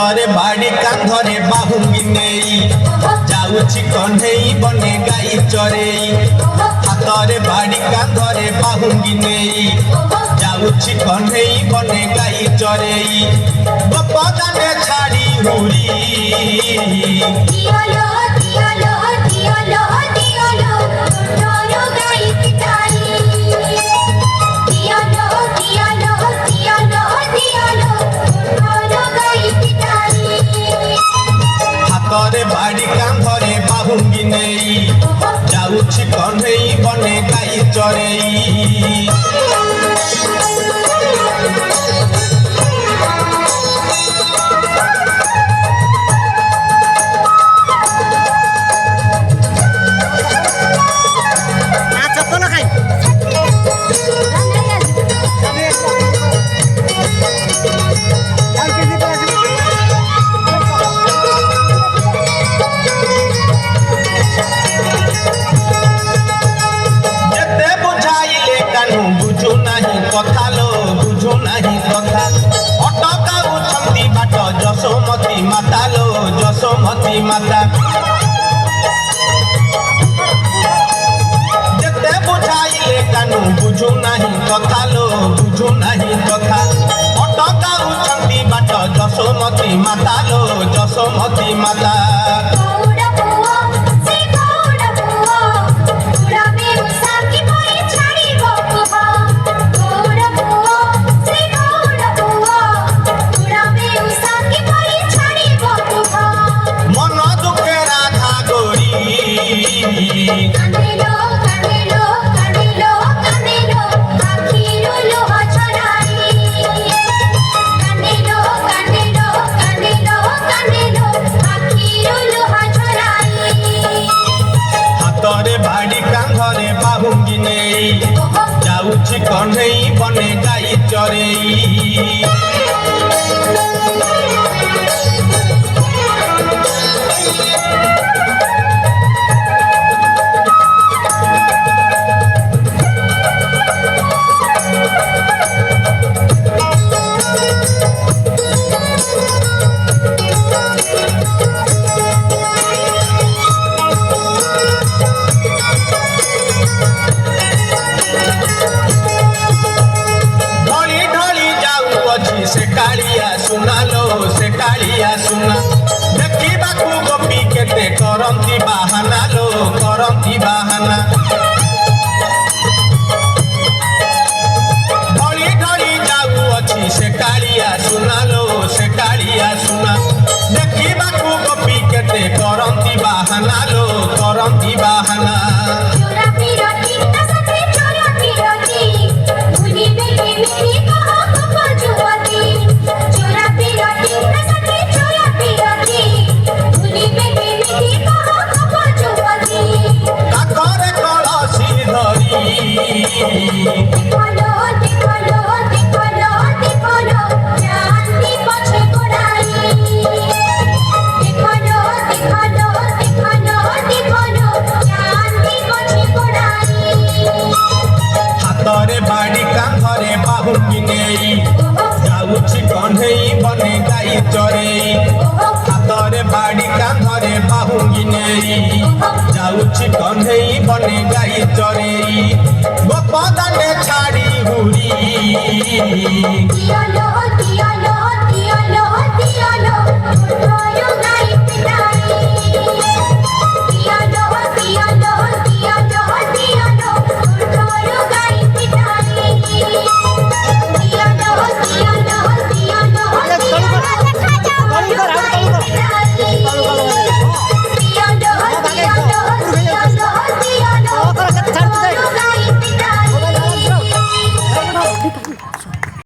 ହାତରେ ବାଡ଼ି କାନ୍ଧରେ ବାହୁଙ୍ଗି ନେଇ ଯାଉଛି କଣ୍ଢେଇ ବନେ ଗାଈ ଚରେଇ। ହାତରେ ବାଡ଼ି କାନ୍ଧରେ ବାହୁଙ୍ଗି ନେଇ ଯାଉଛି କଣ୍ଢେଇ ବନେ ଗାଈ ଚରେଇ। ଗୋପଦାନେ ଛାଡ଼ି ହୁରି ହାତରେ ବାଡ଼ି କାନ୍ଧରେ ବାହୁଙ୍ଗି ନେଇ ଯାଉଛି କଣ୍ଢେଇ ବନେ ଗାଈ ଚରେଇ। କଥା लो ବୁଝୁ ନାହିଁ କଥା ଅଟକାଉଛନ୍ତି ବାଟ ଯଶୋମତୀ ମାତା ଲୋ ଯଶୋମତୀ ମାତା। ଯେତେ ବୁଝାଇଲେ କାନୁ ବୁଝୁ ନାହିଁ କଥା ଲୋ ବୁଝୁ ନାହିଁ କଥା ଅଟକାଉଛନ୍ତି ବାଟ ଯଶୋମତୀ ମାତା ଲୋ ଯଶୋମତୀ ମାତା। ହାତରେ ବାଡ଼ି କାନ୍ଧରେ ବାହୁଙ୍ଗି ନେଇ ଯାଉଛି କଣ୍ଢେଇ ବନେ ଗାଈ ଚରେଇ। से कालिया सुना लो से कालिया सुना देखिबाकू गोपी केते करंती बाहाना लो करंती बाहाना। ढली ढली जाऊअछि से कालिया सुना लो से कालिया सुना देखिबाकू गोपी केते करंती बाहाना लो करंती बाहाना। ହାତରେ ବାଡ଼ି କାନ୍ଧରେ ବାହୁଙ୍ଗି ନେଇ ଯାଉଛି କଣ୍ଢେଇ ବନେ ଗାଈ ଚରେଇ। ହାତରେ ବାଡ଼ି କାନ୍ଧରେ ବାହୁଙ୍ଗି ନେଇ ଯାଉଛି କଣ୍ଢେଇ ବନେ ଗାଈ ଚରେଇ। ଗୋପଦାନେ ଛାଡ଼ି ହୁରି